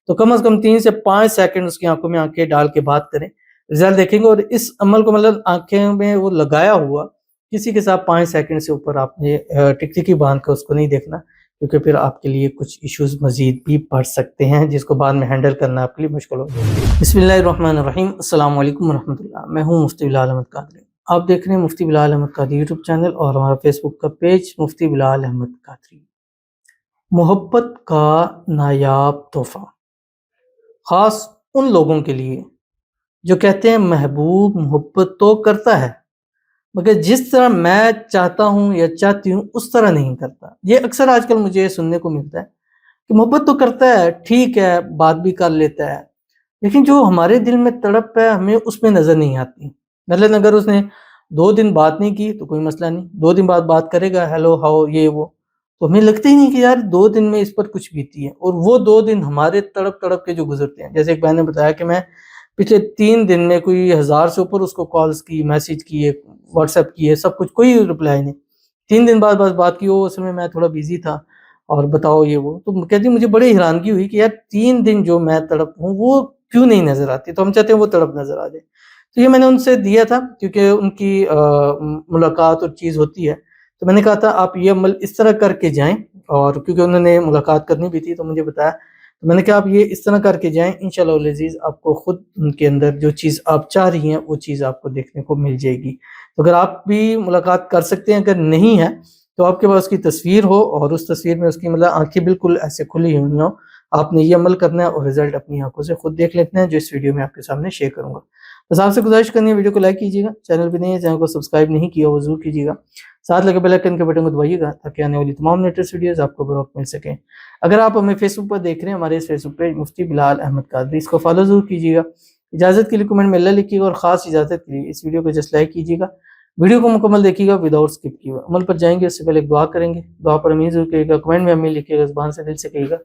تو کم از کم 3 سے 5 سیکنڈ اس کی آنکھوں میں آنکھیں ڈال کے بات کریں، رزلٹ دیکھیں گے۔ اور اس عمل کو مطلب آنکھیں میں وہ لگایا ہوا کسی کے ساتھ 5 سیکنڈ سے اوپر آپ نے ٹکٹکی باندھ کر اس کو نہیں دیکھنا، کیونکہ پھر آپ کے لیے کچھ ایشوز مزید بھی بڑھ سکتے ہیں جس کو بعد میں ہینڈل کرنا آپ کے لیے مشکل ہو جائے گا۔ بسم اللہ الرحمن الرحیم، السلام علیکم ورحمۃ اللہ۔ میں ہوں مفتی بلال احمد قادری، آپ دیکھ رہے ہیں مفتی بلال احمد قادری یوٹیوب چینل اور ہمارا فیس بک کا پیج مفتی بلال احمد قادری۔ محبت کا نایاب تحفہ خاص ان لوگوں کے لیے جو کہتے ہیں محبوب محبت تو کرتا ہے مگر جس طرح میں چاہتا ہوں یا چاہتی ہوں اس طرح نہیں کرتا۔ یہ اکثر آج کل مجھے سننے کو ملتا ہے کہ محبت تو کرتا ہے، ٹھیک ہے، بات بھی کر لیتا ہے، لیکن جو ہمارے دل میں تڑپ ہے ہمیں اس میں نظر نہیں آتی۔ مثلاً اگر اس نے 2 دن بات نہیں کی تو کوئی مسئلہ نہیں، 2 دن بعد بات کرے گا، ہیلو ہاؤ یہ وہ، تو ہمیں لگتا ہی نہیں کہ یار 2 دن میں اس پر کچھ بیتی ہے۔ اور وہ 2 دن ہمارے تڑپ تڑپ کے جو گزرتے ہیں، جیسے ایک بہن نے بتایا کہ میں پچھلے 3 دن میں کوئی 1000 سے اوپر اس کو کالز کی، میسیج کیے، واٹس ایپ کیے، سب کچھ، کوئی رپلائی نہیں۔ 3 دن بعد بس بات کی، وہ اس میں توڑا بیزی تھا اور بتاؤ یہ وہ، تو کہتی مجھے بڑی حیرانگی ہوئی کہ یار 3 دن جو میں تڑپ ہوں وہ کیوں نہیں نظر آتی، تو ہم چاہتے ہیں وہ تڑپ نظر آ جائے۔ تو یہ میں نے ان سے دیا تھا کیونکہ ان کی ملاقات اور چیز ہوتی ہے، تو میں نے کہا تھا آپ یہ عمل اس طرح کر کے جائیں، اور کیونکہ انہوں نے ملاقات کرنی بھی تھی تو مجھے بتایا، تو میں نے کہا آپ یہ اس طرح کر کے جائیں، انشاءاللہ العزیز آپ کو خود ان کے اندر جو چیز آپ چاہ رہی ہیں وہ چیز آپ کو دیکھنے کو مل جائے گی۔ تو اگر آپ بھی ملاقات کر سکتے ہیں، اگر نہیں ہے تو آپ کے پاس اس کی تصویر ہو اور اس تصویر میں اس کی مطلب آنکھیں بالکل ایسے کھلی ہوئی ہوں، آپ نے یہ عمل کرنا ہے اور رزلٹ اپنی آنکھوں سے خود دیکھ لیتے ہیں، جو اس ویڈیو میں آپ کے سامنے شیئر کروں گا۔ بس آپ سے گزارش کرنی ہے ویڈیو کو لائک کیجیے گا، چینل پہ نہیں ہے چینل کو سبسکرائب نہیں کیا وہ ضرور کیجیے گا، ساتھ لگے بیل آئیکن کے بٹن کو دبائیے گا تاکہ آنے والی تمام لیٹسٹ ویڈیوز آپ کو بروقت مل سکیں۔ اگر آپ ہمیں فیس بک پر دیکھ رہے ہیں، ہمارے اس فیس بک پیج مفتی بلال احمد قادری، اس کو فالو ضرور کیجیے گا۔ اجازت کے لیے کمنٹ میں اللہ لکھیے گا، اور خاص اجازت کے لیے اس ویڈیو کو جسٹ لائک کیجیے گا، ویڈیو کو مکمل دیکھیے گا وداؤٹ اسکپ کیے ہوئے۔ عمل پر جائیں گے اس سے پہلے ایک دعا کریں گے، دعا پر امین ضرور کہیے گا، کمنٹ میں امین لکھیے گا، زبان سے دل سے کہیے گا۔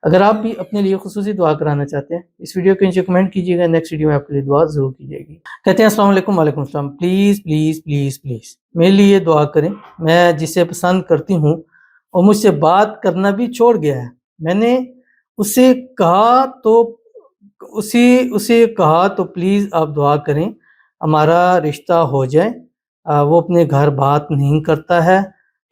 اگر آپ بھی اپنے لیے خصوصی دعا کرانا چاہتے ہیں اس ویڈیو کے نیچے کمنٹ کیجیے گا، نیکسٹ ویڈیو میں آپ کے لیے دعا ضرور کی جائے گی۔ کہتے ہیں السلام علیکم، وعلیکم السلام، پلیز پلیز پلیز پلیز میرے لیے دعا کریں، میں جسے پسند کرتی ہوں اور مجھ سے بات کرنا بھی چھوڑ گیا ہے، میں نے اسے کہا تو پلیز آپ دعا کریں ہمارا رشتہ ہو جائے، وہ اپنے گھر بات نہیں کرتا ہے،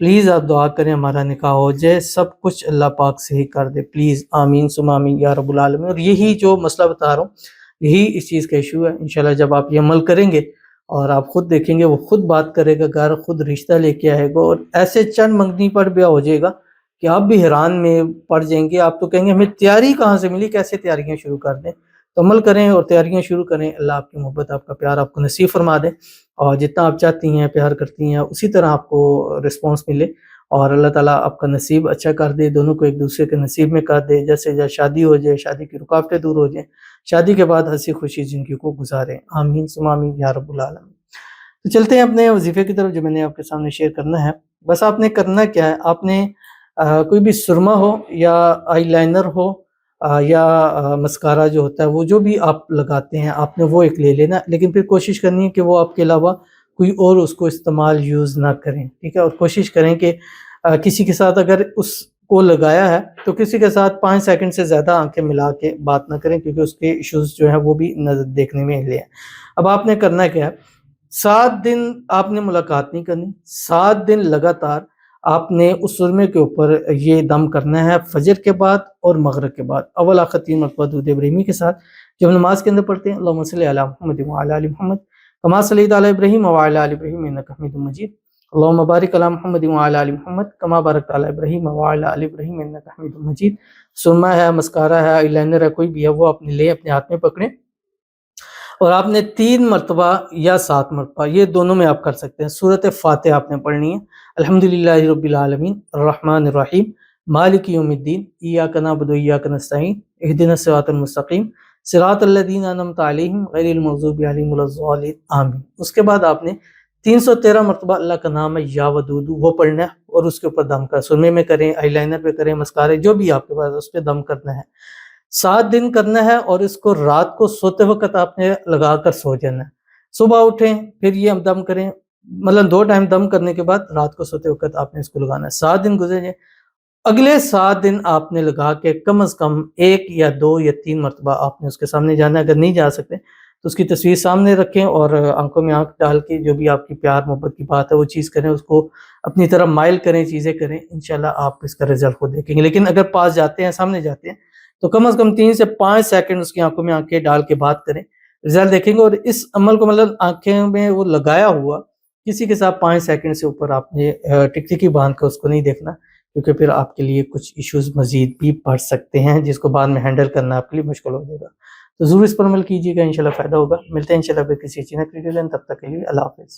پلیز آپ دعا کریں ہمارا نکاح ہو جائے، سب کچھ اللہ پاک سے ہی کر دے، پلیز آمین ثم آمین یا رب العالمین۔ اور یہی جو مسئلہ بتا رہا ہوں یہی اس چیز کا ایشو ہے۔ انشاءاللہ جب آپ یہ عمل کریں گے اور آپ خود دیکھیں گے وہ خود بات کرے گا، گھر خود رشتہ لے کے آئے گا، اور ایسے چند منگنی پر بیاہ ہو جائے گا کہ آپ بھی حیران میں پڑ جائیں گے، آپ تو کہیں گے ہمیں تیاری کہاں سے ملی، کیسے تیاریاں شروع کر دیں۔ تو عمل کریں اور تیاریاں شروع کریں، اللہ آپ کی محبت آپ کا پیار آپ کو نصیب فرما دے، اور جتنا آپ چاہتی ہیں پیار کرتی ہیں اسی طرح آپ کو رسپانس ملے، اور اللہ تعالیٰ آپ کا نصیب اچھا کر دے، دونوں کو ایک دوسرے کے نصیب میں کر دے، جیسے جب شادی ہو جائے شادی کی رکاوٹیں دور ہو جائیں، شادی کے بعد ہنسی خوشی زندگی کو گزاریں، آمین ثم آمین یا رب العالمین۔ تو چلتے ہیں اپنے وظیفے کی طرف جو میں نے آپ کے سامنے شیئر کرنا ہے۔ بس آپ نے کرنا کیا ہے، آپ نے کوئی بھی سرما ہو یا آئی لائنر ہو یا مسکارا جو ہوتا ہے، وہ جو بھی آپ لگاتے ہیں آپ نے وہ ایک لے لینا، لیکن پھر کوشش کرنی ہے کہ وہ آپ کے علاوہ کوئی اور اس کو استعمال یوز نہ کریں، ٹھیک ہے۔ اور کوشش کریں کہ کسی کے ساتھ اگر اس کو لگایا ہے تو کسی کے ساتھ 5 سیکنڈ سے زیادہ آنکھیں ملا کے بات نہ کریں، کیونکہ اس کے ایشوز جو ہیں وہ بھی نظر دیکھنے میں لے ہیں۔ اب آپ نے کرنا کیا ہے، 7 دن آپ نے ملاقات نہیں کرنی، 7 دن لگاتار آپ نے اس سرمے کے اوپر یہ دم کرنا ہے، فجر کے بعد اور مغرب کے بعد، اول آخر 3 مرتبہ درود ابراہیمی کے ساتھ، جب نماز کے اندر پڑھتے ہیں اللہم صلی علی محمد وعلی آل محمد کما صلیت علی ابراہیم وعلی آل ابراہیم انک حمید مجید، اللہم بارک علی محمد وعلی آل محمد کما بارکت علی ابراہیم وعلی آل ابراہیم انک حمید مجید۔ سرما ہے، مسکارا ہے، آئی لائنر ہے، کوئی بھی ہے، وہ اپنے لے اپنے ہاتھ میں پکڑیں، اور آپ نے 3 مرتبہ یا 7 مرتبہ یہ دونوں میں آپ کر سکتے ہیں سورۃ فاتحہ آپ نے پڑھنی ہے۔ الحمدللہ رب العالمین الرحمن الرحیم مالک یوم الدین ایاک نعبد و ایاک نستعین اہدنا الصراط المستقیم صراط الذین انعمت علیہم غیر المغضوب علیہم ولا الضالین آمین۔ اس کے بعد آپ نے 313 مرتبہ اللہ کا نام ہے یا ودود وہ پڑھنا ہے، اور اس کے اوپر دم کا، سرمے میں کریں، آئی لائنر پہ کریں، مسکارے جو بھی آپ کے پاس اس پہ دم کرنا ہے، 7 دن کرنا ہے، اور اس کو رات کو سوتے وقت آپ نے لگا کر سو جانا ہے۔ صبح اٹھیں پھر یہ دم کریں، مطلب 2 ٹائم دم کرنے کے بعد رات کو سوتے وقت آپ نے اس کو لگانا ہے، 7 دن گزر جائیں، اگلے 7 دن آپ نے لگا کے کم از کم 1 یا 2 یا 3 مرتبہ آپ نے اس کے سامنے جانا ہے۔ اگر نہیں جا سکتے تو اس کی تصویر سامنے رکھیں اور آنکھوں میں آنکھ ڈال کے جو بھی آپ کی پیار محبت کی بات ہے وہ چیز کریں، اس کو اپنی طرف مائل کریں، چیزیں کریں، انشاءاللہ آپ اس کا رزلٹ کو دیکھیں گے۔ لیکن اگر پاس جاتے ہیں، سامنے جاتے ہیں تو کم از کم 3 سے 5 سیکنڈ اس کی آنکھوں میں آنکھیں ڈال کے بات کریں، رزلٹ دیکھیں گے۔ اور اس عمل کو مطلب آنکھیں میں وہ لگایا ہوا کسی کے ساتھ 5 سیکنڈ سے اوپر آپ نے ٹکٹکی باندھ کر اس کو نہیں دیکھنا، کیونکہ پھر آپ کے لیے کچھ ایشوز مزید بھی بڑھ سکتے ہیں جس کو بعد میں ہینڈل کرنا آپ کے لیے مشکل ہو جائے گا۔ تو ضرور اس پر عمل کیجیے گا، انشاءاللہ فائدہ ہوگا۔ ملتے ہیں انشاءاللہ پھر کسی چیز میں، تب تک کے لیے اللہ حافظ۔